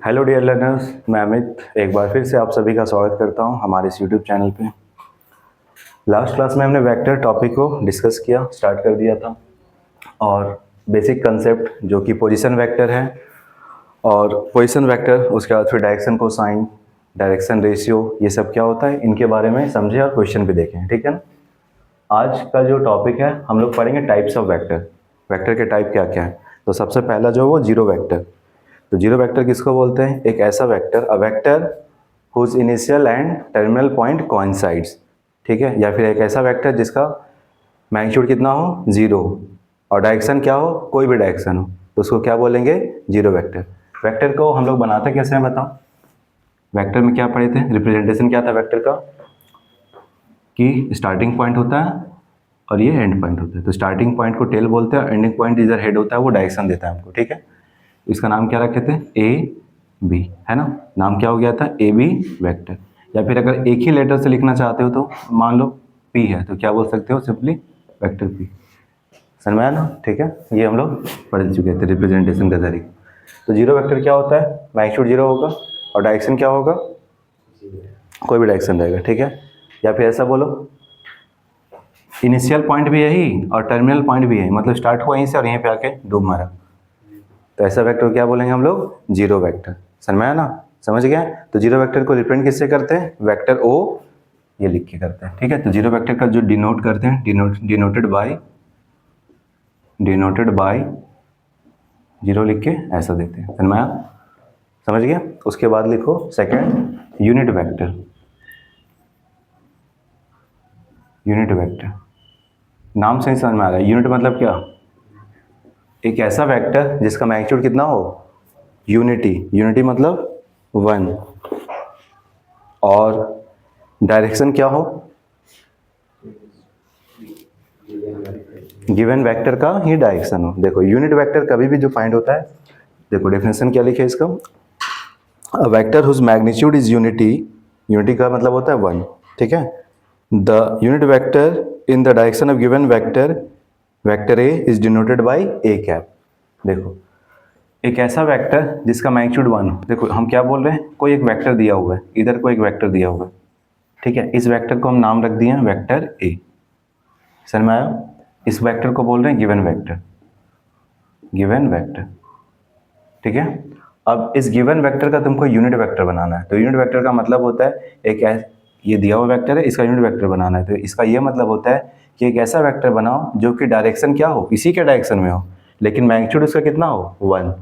Hello dear learners, मैं अमित एक बार फिर से आप सभी का स्वागत करता हूं हमारे इस यूट्यूब चैनल पे। लास्ट क्लास में हमने वेक्टर टॉपिक को डिस्कस किया, स्टार्ट कर दिया था और बेसिक कंसेप्ट जो कि पोजीशन वेक्टर है और पोजीशन वेक्टर उसके बाद फिर डायरेक्शन कोसाइन, डायरेक्शन रेशियो, ये सब क्या होता है इनके बारे में समझे और क्वेश्चन भी देखें। ठीक है ना। आज का जो टॉपिक है हम लोग पढ़ेंगे टाइप्स ऑफ वेक्टर। वेक्टर के टाइप क्या क्या है। तो सबसे पहला जो है वो जीरो वेक्टर। तो जीरो वेक्टर किसको बोलते हैं? एक ऐसा vector, a vector whose initial and terminal point coincides. ठीक है। या फिर एक ऐसा वेक्टर जिसका मैग्नीट्यूड कितना हो, जीरो, और डायरेक्शन क्या हो, कोई भी डायरेक्शन हो, तो उसको क्या बोलेंगे? Zero vector. वेक्टर को हम लोग बनाते कैसे हैं बताओ। वेक्टर में क्या पढ़े थे? रिप्रेजेंटेशन क्या था वेक्टर का कि स्टार्टिंग पॉइंट होता है और ये एंड पॉइंट होता है। तो स्टार्टिंग पॉइंट को टेल बोलते हैं और एंडिंग पॉइंट इधर हेड होता है, वो डायरेक्शन देता है हमको। ठीक है। इसका नाम क्या रखे थे? ए बी, है ना। नाम क्या हो गया था? A B vector. या फिर अगर एक ही लेटर से लिखना चाहते हो तो मान लो पी है तो क्या बोल सकते हो? Simply vector P. समझ में आया ना? ठीक है। ये हम लोग पढ़ चुके थे रिप्रेजेंटेशन का तरीका। तो जीरो वेक्टर क्या होता है? मैग्नीट्यूड जीरो होगा और डायरेक्शन क्या होगा? कोई भी डायरेक्शन रहेगा। ठीक है। या फिर ऐसा बोलो, इनिशियल पॉइंट भी यही और टर्मिनल पॉइंट भी यही, मतलब स्टार्ट हुआ यहीं से और यहीं पे आके डूब मारा। तो ऐसा वेक्टर क्या बोलेंगे हम लोग? Zero vector. समझ में आया ना? समझ गया। तो जीरो वेक्टर को रिप्रेजेंट किससे करते हैं? वेक्टर ओ ये लिख के करते हैं। ठीक है। तो जीरो वेक्टर का जो डिनोट करते हैं, डिनोटेड बाय जीरो लिख के ऐसा देते हैं। समझ में आया? समझ गया। उसके बाद लिखो second unit vector. Unit vector नाम से ही समझ में आ रहा है। यूनिट मतलब क्या? एक ऐसा वेक्टर जिसका मैग्नीट्यूड कितना हो? यूनिटी। यूनिटी मतलब वन। और डायरेक्शन क्या हो? गिवन वेक्टर का ही डायरेक्शन हो। देखो यूनिट वेक्टर कभी भी जो फाइंड होता है, देखो डेफिनेशन क्या लिखे इसका, a vector whose magnitude is unity. Unity का मतलब होता है वन। ठीक है। The unit vector in the direction of given vector, vector A is denoted by A cap. देखो एक ऐसा वेक्टर जिसका मैग्नीट्यूड वन हो। देखो हम क्या बोल रहे हैं, कोई एक वेक्टर दिया हुआ है, इधर को एक वेक्टर दिया हुआ है। ठीक है। इस वेक्टर को हम नाम रख दिए हैं वेक्टर ए। समझ में आया? इस वेक्टर को बोल रहे हैं गिवन वेक्टर। Given vector. ठीक है। अब इस गिवन वेक्टर का तुमको यूनिट वेक्टर बनाना है। तो यूनिट वेक्टर का मतलब होता है ये दिया हुआ वेक्टर है, इसका यूनिट वेक्टर बनाना है। तो इसका ये मतलब होता है कि एक ऐसा वेक्टर बनाओ जो कि डायरेक्शन क्या हो, इसी के डायरेक्शन में हो, लेकिन मैग्नीट्यूड उसका कितना हो? वन।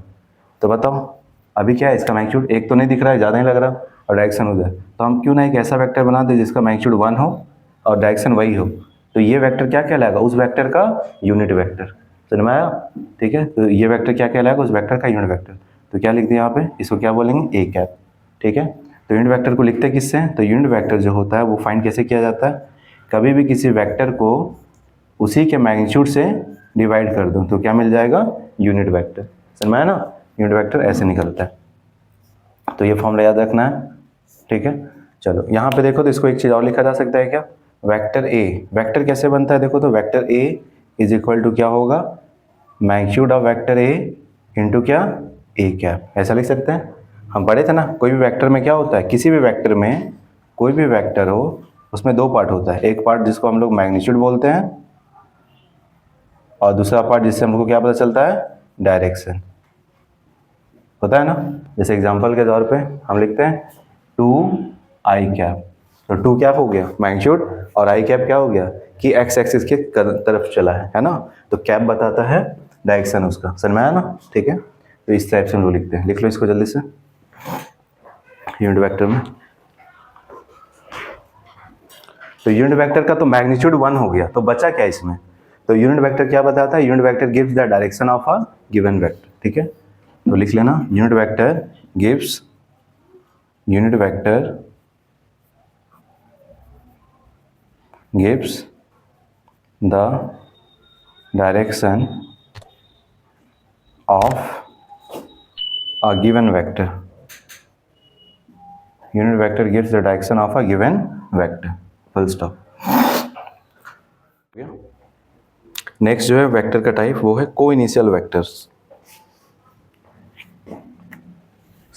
तो बताओ अभी क्या है, इसका मैग्नीट्यूड एक तो नहीं दिख रहा है, ज़्यादा नहीं लग रहा, और डायरेक्शन उधर, तो हम क्यों ना एक ऐसा वेक्टर बना दें जिसका मैग्नीट्यूड वन हो और डायरेक्शन वही हो। तो ये वेक्टर क्या कहलाएगा? उस वेक्टर का यूनिट वेक्टर। समझ में आया? ठीक है। तो ये वेक्टर क्या कहलाएगा? उस वेक्टर का यूनिट वेक्टर। तो क्या लिख दिया यहाँ पे? इसको क्या बोलेंगे? A cap. ठीक है। तो यूनिट वेक्टर को लिखते किससे हैं? तो यूनिट वेक्टर जो होता है वो फाइंड कैसे किया जाता है? कभी भी किसी वेक्टर को उसी के मैग्नीट्यूड से डिवाइड कर दो तो क्या मिल जाएगा? Unit vector. समझ में आया ना? यूनिट वेक्टर ऐसे निकलता है। तो ये फॉर्मूला याद रखना है। ठीक है। चलो यहाँ पे देखो तो इसको एक चीज़ और लिखा जा सकता है क्या? Vector A. वेक्टर कैसे बनता है देखो तो, vector A is equal to क्या होगा? Magnitude of vector A into क्या? A cap. ऐसा लिख सकते हैं। हम पढ़े थे ना, कोई भी वेक्टर में क्या होता है, किसी भी वेक्टर में कोई भी वेक्टर हो उसमें दो पार्ट होता है। एक पार्ट जिसको हम लोग मैग्नीट्यूड बोलते हैं और दूसरा पार्ट जिससे हमको क्या पता चलता है? डायरेक्शन। होता है ना। जैसे एग्जांपल के तौर पे हम लिखते हैं टू आई कैप। तो टू कैप हो गया मैग्नीट्यूड और आई कैप क्या हो गया कि एक्स एक्सिस के तरफ चला है ना। तो कैप बताता है डायरेक्शन उसका। समझ में आया ना? ठीक है। तो इस टाइप से हम लोग लिखते हैं। लिख लो इसको जल्दी से यूनिट वेक्टर में। तो यूनिट वेक्टर का तो मैग्नीट्यूड वन हो गया, तो बचा क्या इसमें? तो यूनिट वेक्टर क्या बताता है? Unit vector gives the direction of a given vector. ठीक है। तो लिख लेना unit vector gives, unit vector gives the direction of a given vector. Unit vector gives the direction of a given vector. Full stop. Next जो है vector का type वो है को इनिशियल वेक्टर्स।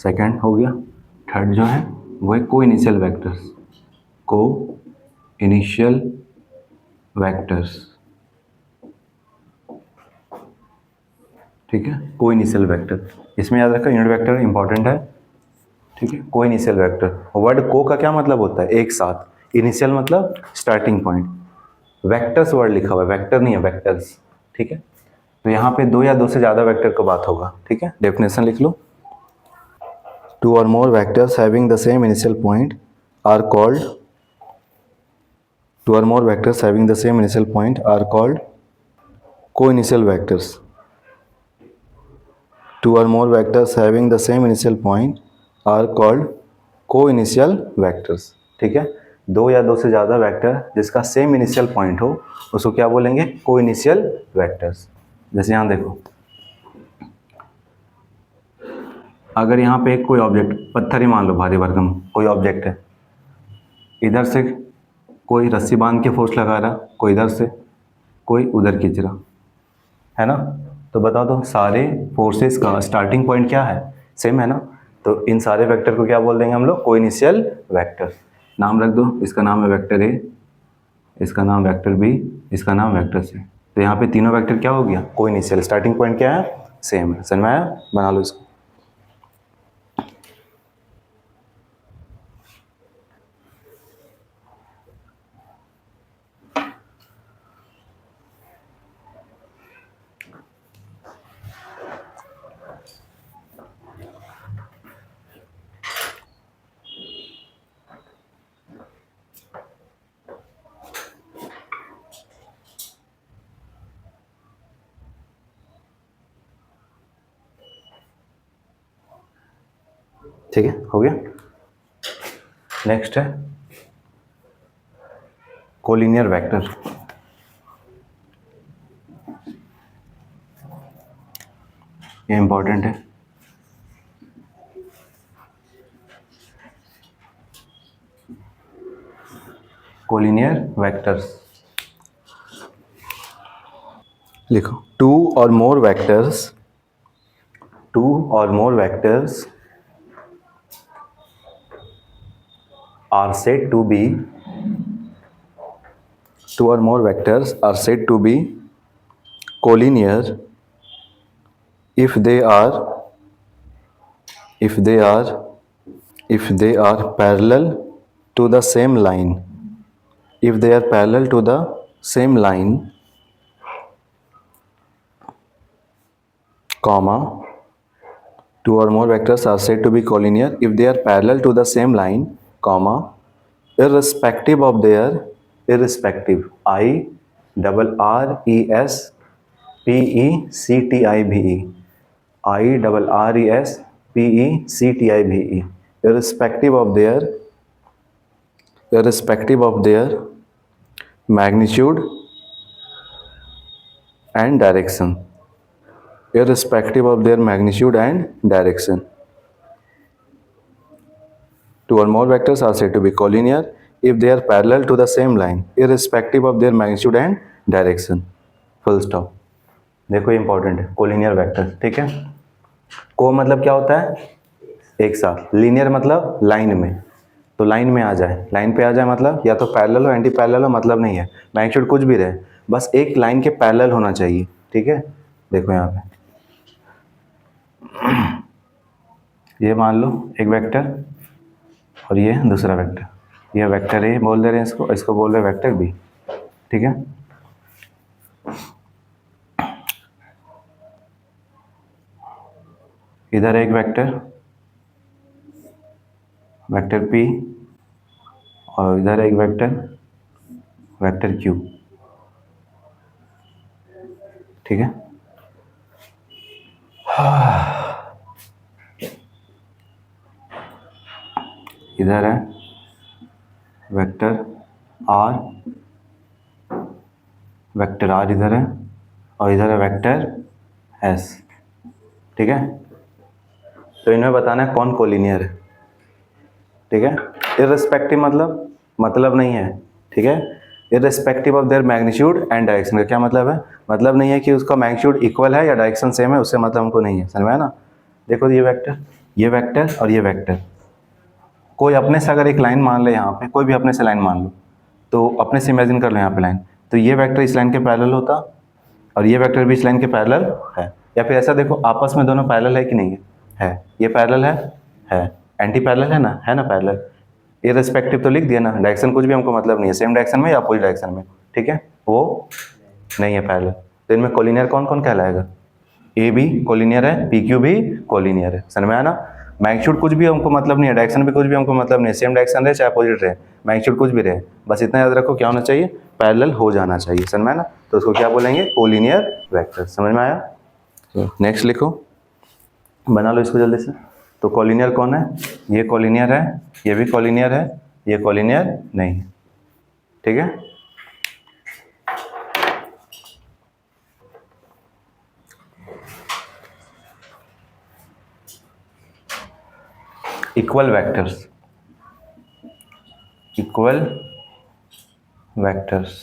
सेकंड हो गया। थर्ड जो है वो है को इनिशियल वेक्टर्स, को इनिशियल वेक्टर्स, ठीक है, को इनिशियल वेक्टर। इसमें याद रखो यूनिट वेक्टर इंपॉर्टेंट है, ठीक है। को इनिशियल वेक्टर, वर्ड को का क्या मतलब होता है, एक साथ, इनिशियल मतलब स्टार्टिंग पॉइंट, वेक्टर्स वर्ड लिखा हुआ है, वेक्टर नहीं है, वेक्टर्स, ठीक है। तो यहाँ पे दो या दो से ज़्यादा वेक्टर का बात होगा, ठीक है। डेफिनेशन लिख लो, two or more vectors having the same initial point are called, two or more vectors having the same initial point are called coinitial vectors, two or more vectors having the same initial point are called coinitial vectors, ठीक है। दो या दो से ज़्यादा vector जिसका same initial point हो उसको क्या बोलेंगे, को इनिशियल वेक्टर्स। जैसे यहाँ देखो, अगर यहाँ पे कोई ऑब्जेक्ट, पत्थर ही मान लो, भारी भरकम कोई ऑब्जेक्ट है, इधर से कोई रस्सी बांध के फोर्स लगा रहा, कोई इधर से, कोई उधर खींच रहा, है ना। तो बताओ तो सारे फोर्सेस का स्टार्टिंग पॉइंट क्या है, सेम है ना। तो इन सारे वेक्टर को क्या बोल देंगे हम लोग, को इनिशियल वेक्टर। नाम रख दो, इसका नाम है वेक्टर ए, इसका नाम वेक्टर बी, इसका नाम वेक्टर सी। तो यहाँ पे तीनों वेक्टर क्या हो गया, को इनिशियल, स्टार्टिंग पॉइंट क्या है, सेम है। समझ में आया, बना लो इसको। ठीक है, हो गया। नेक्स्ट है कोलिनियर वेक्टर। ये इंपॉर्टेंट है, कोलिनियर वेक्टर्स लिखो, to or more vectors, two or more vectors are said to be, two or more vectors are said to be collinear if they are parallel to the same line, if they are parallel to the same line, comma, two or more vectors are said to be collinear if they are parallel to the same line, comma, irrespective of their, irrespective, I double R E S P E C T I V E, I double R E S P E C T I V E, irrespective of their magnitude and direction, irrespective of their magnitude and direction. Two or more vectors are said to be collinear if they are parallel to the same line, irrespective of their magnitude and direction. Full stop. देखो important है, collinear vector, ठीक है। को मतलब क्या होता है, एक साथ, लीनियर मतलब लाइन में, तो लाइन में आ जाए, लाइन पे आ जाए मतलब या तो पैरेलल हो, एंटी पैरेलल हो, मतलब नहीं है, मैग्नीट्यूड कुछ भी रहे, बस एक लाइन के पैरेलल होना चाहिए, ठीक है। देखो यहाँ पे ये मान लो एक वेक्टर और ये दूसरा वेक्टर, ये वेक्टर ए बोल दे रहे हैं इसको, इसको बोल रहे हैं वेक्टर बी, ठीक है। इधर एक वेक्टर, वेक्टर पी, और इधर एक वेक्टर, वेक्टर क्यू, ठीक है। इधर है वेक्टर आर, वेक्टर आर इधर है, और इधर है वेक्टर एस, ठीक है। तो इन्हें बताना है कौन कोलिनियर है, ठीक है। इररिस्पेक्टिव मतलब नहीं है, ठीक है। Irrespective of their magnitude and direction का क्या मतलब है, मतलब नहीं है कि उसका मैग्नीट्यूड इक्वल है या डायरेक्शन सेम है, उससे मतलब हमको नहीं है, समझ में आया ना। देखो ये वेक्टर, ये वेक्टर और ये वेक्टर, कोई अपने से अगर एक लाइन मान ले यहाँ पे, कोई भी अपने से लाइन मान लो, तो अपने से इमेजिन कर लो यहाँ पे लाइन, तो ये वेक्टर इस लाइन के पैरेलल होता और ये वेक्टर भी इस लाइन के पैरेलल है। या फिर ऐसा देखो, आपस में दोनों पैरेलल है कि नहीं है? ये पैरेलल है। एंटी पैरेलल है ना पैरेलल। ये रेस्पेक्टिव तो लिख दिया ना, डायरेक्शन कुछ भी हमको मतलब नहीं है, सेम डायरेक्शन में या अपोजिट डायरेक्शन में, ठीक है, वो नहीं है पैरेलल। तो इनमें कोलिनियर कौन कौन कहलाएगा? ए भी कोलिनियर है, पी क्यू भी कोलिनियर है, समझ में आया ना? मैग्नीट्यूड कुछ भी हमको मतलब नहीं है, डायरेक्शन भी कुछ भी हमको मतलब नहीं है, सेम डायरेक्शन रहे चाहे अपोजिट रहे, मैग्नीट्यूड कुछ भी रहे, बस इतना याद रखो क्या होना चाहिए? पैरेलल हो जाना चाहिए, समझ में आया ना? तो उसको क्या बोलेंगे? कोलिनियर वेक्टर, समझ में आया? नेक्स्ट लिखो, बना लो इसको जल्दी से। तो कोलिनियर कौन है? ये कोलिनियर है, ये भी कोलिनियर है, ये कोलिनियर नहीं है, ठीक है। इक्वल वेक्टर्स, इक्वल वेक्टर्स,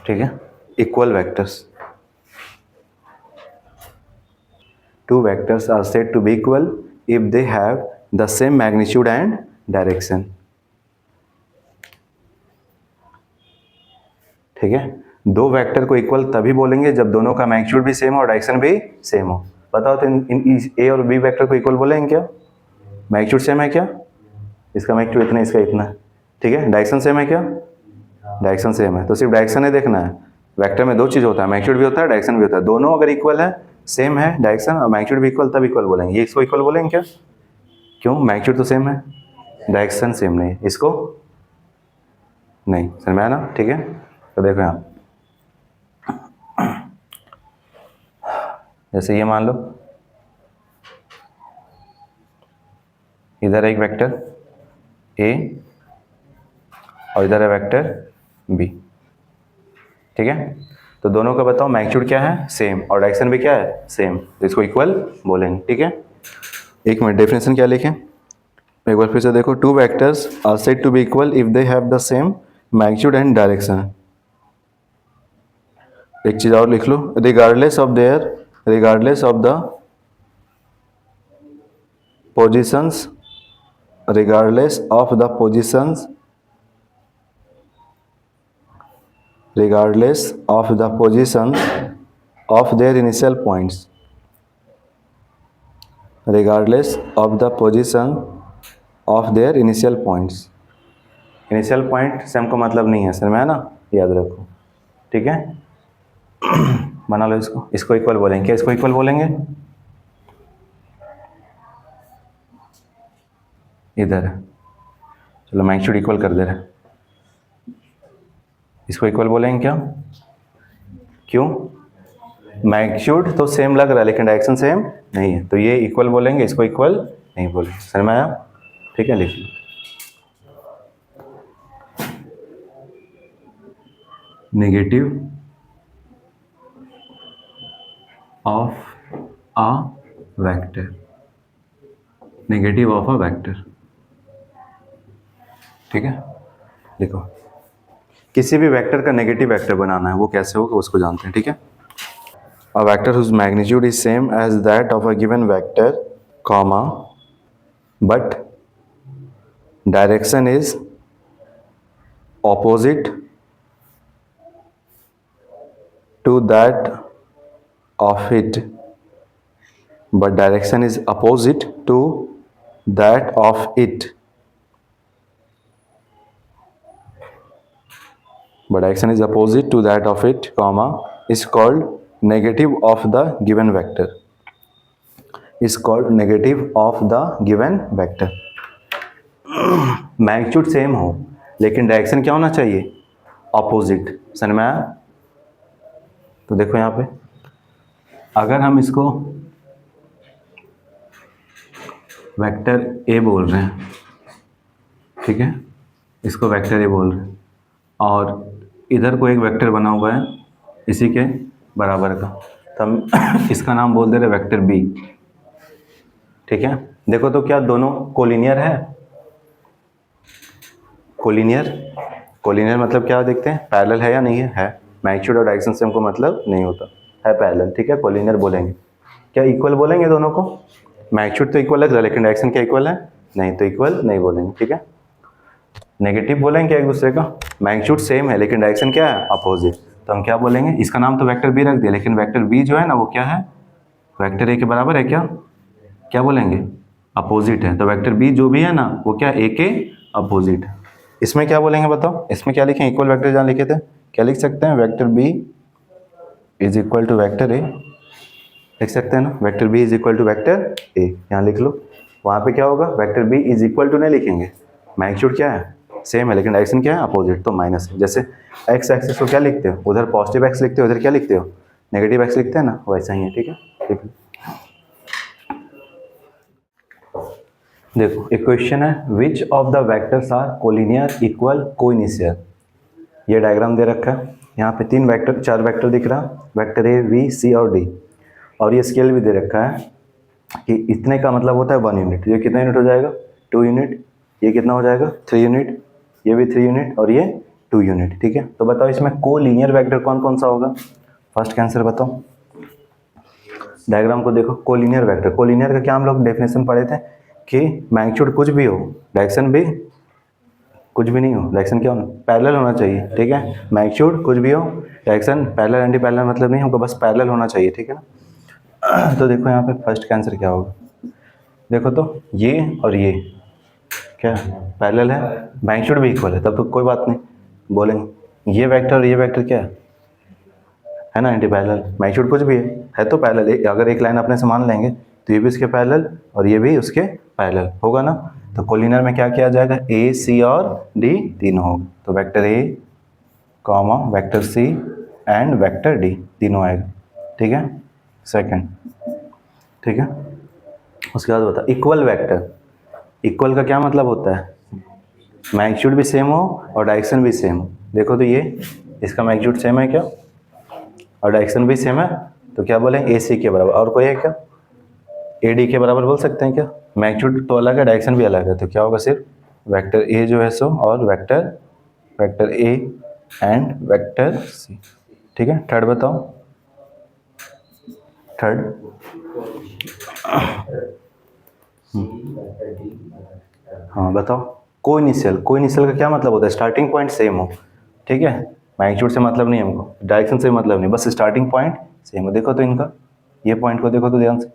ठीक है। Equal vectors, two vectors are said to be equal if they have the same magnitude and direction, ठीक है। दो वेक्टर को इक्वल तभी बोलेंगे जब दोनों का मैग्नीट्यूड भी सेम हो और डायरेक्शन भी सेम हो। बताओ तो इन ए और बी वेक्टर को इक्वल बोलेंगे क्या? मैग्नीट्यूड सेम है क्या? इसका मैग्नीट्यूड इतना, इसका इतना, ठीक है। डायरेक्शन सेम है क्या? डायरेक्शन सेम है। तो सिर्फ डायरेक्शन ही देखना है। वेक्टर में दो चीज़ होता है, मैग्नीट्यूड भी होता है, डायरेक्शन भी होता है। दोनों अगर इक्वल है, सेम है डायरेक्शन और मैग्नीट्यूड भी इक्वल, तब इक्वल बोलेंगे। ये इसको इक्वल बोलेंगे क्या? क्यों? मैग्नीट्यूड तो सेम है, डायरेक्शन सेम नहीं है, इसको नहीं। समझ में आया ना? ठीक है। तो देखो यहाँ जैसे ये मान लो, इधर एक वेक्टर ए और इधर है वेक्टर बी, ठीक है। तो दोनों का बताओ मैग्नीट्यूड क्या है? सेम, और डायरेक्शन भी क्या है? सेम, तो इसको इक्वल बोलेंगे, ठीक है। एक मिनट, डेफिनेशन क्या लिखें एक बार फिर से देखो। Two vectors are said to be equal if they have the same magnitude and direction. एक चीज और लिख लो, regardless of the positions, regardless of the positions of their initial points, regardless of the position of their initial points। Initial point से हमको मतलब नहीं है, समझ में है ना? याद रखो, ठीक है। बना लो इसको, इसको इक्वल बोलेंगे क्या? इसको इक्वल बोलेंगे, इधर है, चलो मैग्नीट्यूड इक्वल कर दे रहे हैं, इसको इक्वल बोलेंगे क्या? क्यों? मैग्नीट्यूड तो सेम लग रहा है लेकिन डायरेक्शन सेम नहीं है, तो ये इक्वल बोलेंगे, इसको इक्वल नहीं बोलेंगे, समझ में आया? ठीक है, लिख लो। Negative of a vector, negative of a vector, ठीक है। देखो, किसी भी वेक्टर का नेगेटिव वेक्टर बनाना है, वो कैसे होगा उसको जानते हैं, ठीक है। A vector whose magnitude is same as that of a given vector, comma, but direction is opposite to that of it, but direction is opposite to that of it, but direction is opposite to that of it, comma, is called negative of the given vector, is called negative of the given vector। Magnitude same हो लेकिन direction क्या होना चाहिए? Opposite, समझ में आया? तो देखो यहाँ पे, अगर हम इसको वेक्टर ए बोल रहे हैं, ठीक है, इसको वेक्टर ए बोल रहे हैं, और इधर को एक वेक्टर बना हुआ है इसी के बराबर का, तो हम इसका नाम बोल दे रहे वेक्टर बी, ठीक है। देखो तो क्या दोनों कोलिनियर है? कोलिनियर मतलब क्या देखते हैं? पैरेलल है या नहीं है? मैग्नीट्यूड और डायरेक्शन से हमको मतलब नहीं होता। है पैरेलल, ठीक है, कोलिनियर बोलेंगे। क्या इक्वल बोलेंगे दोनों को? मैग्नीट्यूड तो इक्वल लग रहा है लेकिन डायरेक्शन क्या इक्वल है? नहीं, तो इक्वल नहीं बोलेंगे, ठीक है। नेगेटिव बोलेंगे क्या एक दूसरे का? मैग्नीट्यूड सेम है लेकिन डायरेक्शन क्या है? अपोजिट, तो हम क्या बोलेंगे? इसका नाम तो वेक्टर बी रख दिया लेकिन वेक्टर बी जो है ना वो क्या है? वेक्टर ए के बराबर है क्या? क्या बोलेंगे? अपोजिट है, तो वेक्टर बी जो भी है ना वो क्या? ए के अपोजिट है। इसमें क्या बोलेंगे बताओ? इसमें क्या लिखें? इक्वल वेक्टर जहाँ लिखे थे क्या लिख सकते हैं? Vector B is equal to vector A, लिख सकते हैं ना? Vector B is equal to vector A, यहाँ लिख लो। वहाँ पे क्या होगा? Vector B is equal to नहीं लिखेंगे, मैग्नीट्यूड क्या है? सेम है लेकिन डायरेक्शन क्या है? अपोजिट, तो माइनस है। जैसे एक्स एक्सिस को क्या लिखते हो? उधर पॉजिटिव एक्स लिखते हो, उधर क्या लिखते हो? नेगेटिव एक्स लिखते हैं ना, वैसा ही है, ठीक है। ठीक है, देखो एक क्वेश्चन है, which of the vectors are collinear equal coinitial. ये डायग्राम दे रखा है, यहाँ पे चार वेक्टर दिख रहा, वेक्टर ए, वी, सी और डी, और ये स्केल भी दे रखा है कि इतने का मतलब होता है 1 यूनिट। ये कितना यूनिट हो जाएगा? 2 यूनिट। ये कितना हो जाएगा? 3 यूनिट। ये भी 3 यूनिट और ये 2 यूनिट, ठीक है। तो बताओ इसमें कोलिनियर वेक्टर कौन कौन सा होगा? फर्स्ट का आंसर बताओ। डायग्राम को देखो, कोलिनियर वेक्टर, कोलिनियर का क्या हम लोग डेफिनेशन पढ़े थे कि मैग्नीट्यूड कुछ भी हो, डायरेक्शन भी कुछ भी नहीं हो। डायरेक्शन क्या होना? पैरेलल होना चाहिए, ठीक है। मैग्नीट्यूड कुछ भी हो, डायरेक्शन पैरेलल एंटी पैरेलल मतलब नहीं, हमको बस पैरेलल होना चाहिए, ठीक है ना। तो देखो यहाँ पे फर्स्ट का आंसर क्या होगा? देखो तो ये और ये क्या पैरेलल है, मैग्नीट्यूड भी इक्वल है, तब तो कोई बात नहीं, बोलेंगे ये वेक्टर और ये वेक्टर क्या है ना, एंटी पैरेलल। मैग्नीट्यूड कुछ भी है तो पैरेलल। अगर एक लाइन अपने से मान लेंगे तो ये भी उसके पैरेलल और ये भी उसके पैरेलल होगा ना। तो कोलिनियर में क्या किया जाएगा? ए, सी और डी तीनों होगा, तो vector A comma vector C and vector D तीनों आएगा, ठीक है। सेकंड, ठीक है। उसके बाद बता, इक्वल वेक्टर, इक्वल का क्या मतलब होता है? मैग्नीट्यूड भी सेम हो और डायरेक्शन भी सेम हो। देखो तो ये इसका मैग्नीट्यूड सेम है क्या, और डायरेक्शन भी सेम है, तो क्या बोलेंगे? ए सी के बराबर। और कोई है क्या? ए डी के बराबर बोल सकते हैं क्या? मैग्नीट्यूड तो अलग है, डायरेक्शन भी अलग है, तो क्या होगा? सिर्फ वेक्टर ए जो है सो और vector A and vector C, ठीक है। थर्ड बताओ, थर्ड हाँ बताओ। कोइनिशियल, कोइनिशियल का क्या मतलब होता है? स्टार्टिंग पॉइंट सेम हो, ठीक है। मैग्नीट्यूड से मतलब नहीं हमको, डायरेक्शन से मतलब नहीं, बस स्टार्टिंग पॉइंट सेम हो। देखो तो इनका, ये पॉइंट को देखो तो ध्यान से,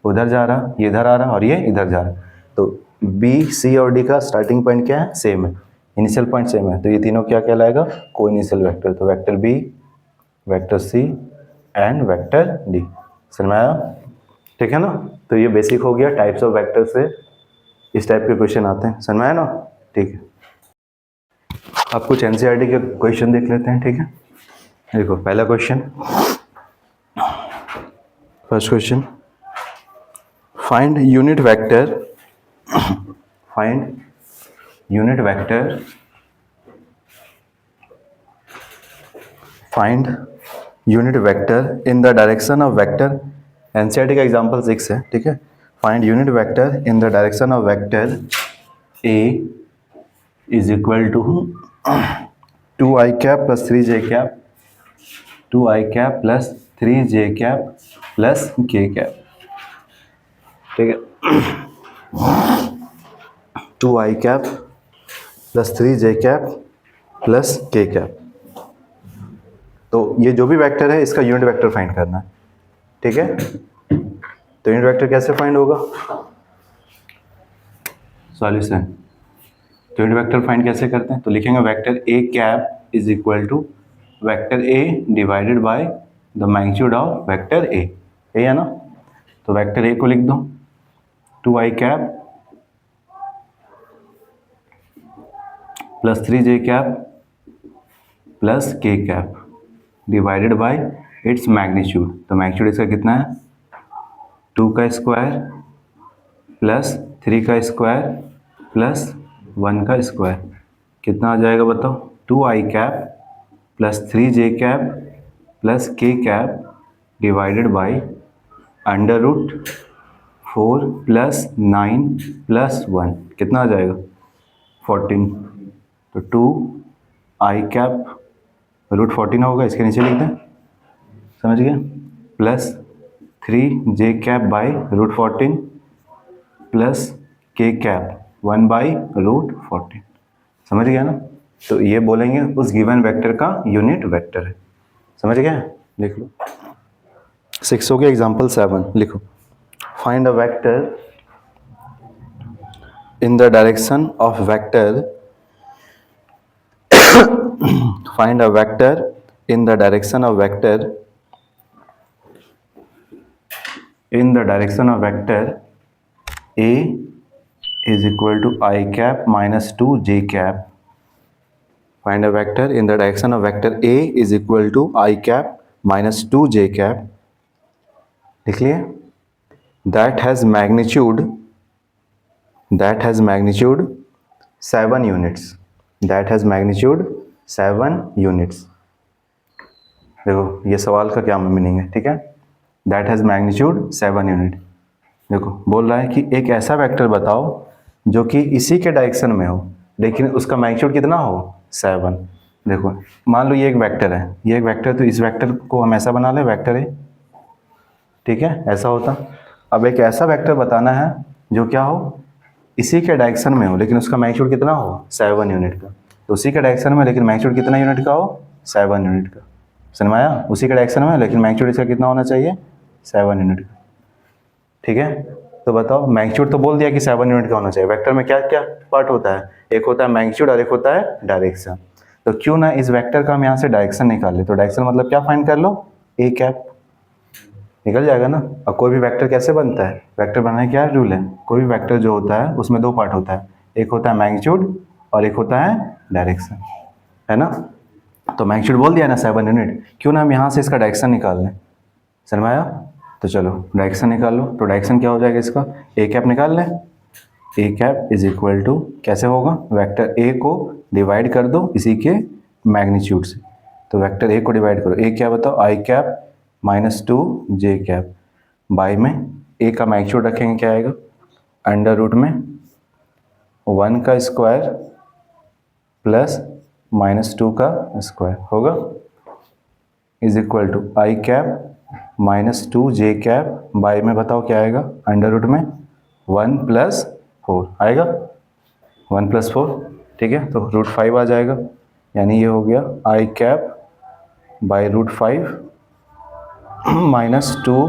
उधर जा रहा, ये इधर आ रहा और ये इधर जा रहा, तो बी, सी और डी का स्टार्टिंग पॉइंट क्या है? सेम है, इनिशियल पॉइंट सेम है, तो ये तीनों क्या कहलाएगा? Coinitial vector. तो vector B, vector C and vector D, समझ में आया? ठीक है ना। तो ये बेसिक हो गया, टाइप्स ऑफ वेक्टर से इस टाइप के क्वेश्चन आते हैं, समझ में आया ना? ठीक है, अब कुछ एनसीईआरटी के क्वेश्चन देख लेते हैं, ठीक है। देखो पहला question, first question, find unit vector, find unit vector, find unit vector in the direction of vector. NCERT का एग्जांपल 6 है, ठीक है। Find unit vector in the direction of vector A is equal to 2i cap plus 3j cap, 2i cap plus 3j cap plus k cap, ठीक है। 2i cap plus 3j cap plus k cap. तो ये जो भी vector है इसका unit vector find करना है, ठीक है। तो यूनिट वेक्टर कैसे फाइंड होगा? सॉल्यूशन, तो यूनिट वेक्टर फाइंड कैसे करते हैं? तो लिखेंगे vector A cap is equal to vector A divided by the magnitude of vector A, यही है ना। तो वेक्टर ए को लिख दो 2i cap plus 3j cap plus k cap divided by its magnitude. तो मैग्नीट्यूड इसका कितना है? 2 का स्क्वायर प्लस 3 का स्क्वायर प्लस 1 का स्क्वायर, कितना आ जाएगा बताओ? 2i cap plus 3j cap plus k cap divided by under root 4 plus 9 plus 1, कितना आ जाएगा? 14। तो 2i कैप रूट 14 होगा, इसके नीचे लिखते हैं, समझ गए? Plus 3 j cap by root 14 plus k cap 1 by root 14। समझ गया ना? तो ये बोलेंगे उस गिवन वेक्टर का यूनिट वेक्टर है। समझ गया? लिख लो। 6 हो गया। एग्जाम्पल 7 लिखो। Find a vector in the direction of vector find a vector in the direction of vector in the direction of vector a is equal to I cap minus 2 j cap। find a vector in the direction of vector a is equal to I cap minus 2 j cap। लिख लिए। that has magnitude 7 units। that has magnitude 7 units। देखो ये सवाल का क्या meaning है, ठीक है। that has magnitude 7 unit. देखो बोल रहा है कि एक ऐसा वेक्टर बताओ जो कि इसी के डायरेक्शन में हो लेकिन उसका मैग्नीट्यूड कितना हो 7। देखो मान लो ये एक वेक्टर है, ये एक वेक्टर, तो इस वेक्टर को हम ऐसा बना लें वेक्टर है, ठीक है, ऐसा होता। अब एक ऐसा वेक्टर बताना है जो क्या हो इसी के डायरेक्शन में हो लेकिन उसका मैग्नीट्यूड कितना हो 7 यूनिट का। तो उसी के डायरेक्शन में लेकिन मैग्नीट्यूड कितना यूनिट का हो 7 यूनिट का। समझ में आया? उसी के डायरेक्शन में लेकिन मैग्नीट्यूड इसका कितना होना चाहिए 7 यूनिट का। ठीक है, तो बताओ मैग्नीट्यूड तो बोल दिया कि 7 यूनिट का होना चाहिए। वेक्टर में क्या क्या पार्ट होता है, एक होता है मैग्नीट्यूड और एक होता है डायरेक्शन। तो क्यों ना इस वेक्टर का हम यहाँ से डायरेक्शन निकाल ले। तो डायरेक्शन मतलब क्या फाइंड कर लो, ए कैप, निकल जाएगा ना। अब कोई भी वेक्टर कैसे बनता है, वेक्टर बनाने क्या रूल है, कोई भी वेक्टर जो होता है उसमें दो पार्ट होता है, एक होता है मैग्नीट्यूड और एक होता है डायरेक्शन, है ना। तो मैग्नीट्यूड बोल दिया ना 7 यूनिट, क्यों ना हम यहाँ से इसका डायरेक्शन निकाल लें। समझ में आया? तो चलो डायरेक्शन निकाल लो। तो डायरेक्शन क्या हो जाएगा इसका, ए कैप निकाल लें। ए कैप इज इक्वल टू कैसे होगा, वेक्टर ए को डिवाइड कर दो इसी के मैग्नीट्यूड से। तो वेक्टर ए को डिवाइड करो, ए क्या बताओ I cap minus 2 J cap by में ए का मैग्नीट्यूड रखेंगे क्या आएगा अंडर रूट में 1 का स्क्वायर प्लस माइनस 2 का स्क्वायर होगा is equal to i cap minus 2 J cap by में बताओ क्या आएगा अंडर रूट में 1 प्लस 4 आएगा, 1 प्लस 4, ठीक है। तो रूट 5 आ जाएगा, यानी ये हो गया I cap by root 5 minus 2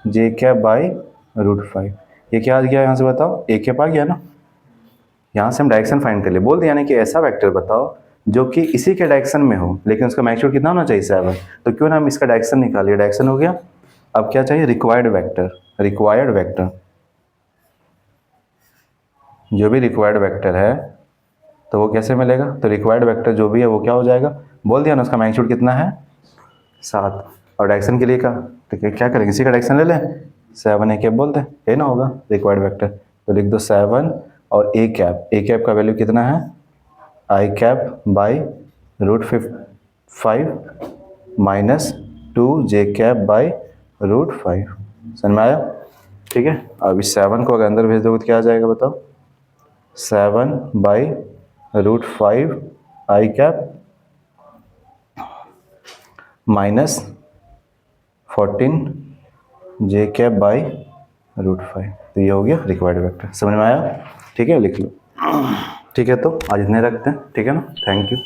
J cap by root 5। ये क्या आ गया यहाँ से बताओ, ए कैप आ गया ना। यहाँ से हम डायरेक्शन फाइंड कर ले, बोल दिया ना कि ऐसा वेक्टर बताओ जो कि इसी के डायरेक्शन में हो लेकिन उसका मैग्नीट्यूड कितना होना चाहिए 7। तो क्यों ना हम इसका डायरेक्शन निकालिए, डायरेक्शन हो गया। अब क्या चाहिए, रिक्वायर्ड वेक्टर। रिक्वायर्ड वेक्टर, जो भी रिक्वायर्ड वेक्टर है तो वो कैसे मिलेगा, तो रिक्वायर्ड वेक्टर जो भी है वो क्या हो जाएगा, बोल दिया ना उसका मैग्नीट्यूड कितना है 7। और डायरेक्शन के लिए का तो क्या करेंगे, इसी का डायरेक्शन ले लें, 7 ए कैप बोलते हैं, ये ना होगा रिक्वायर्ड वेक्टर। तो लिख दो 7 और ए कैप का वैल्यू कितना है I cap by root 5 minus 2 J cap by root 5। समझ में आया? ठीक है। अब इस 7 को अगर अंदर भेज दोगे तो क्या आ जाएगा बताओ, 7 by root 5 i cap minus 14 j cap by root 5। तो ये हो गया रिक्वायर्ड वेक्टर। समझ में आया? ठीक है, लिख लो। ठीक है, तो आज इतने रखते हैं, ठीक है ना। Thank you.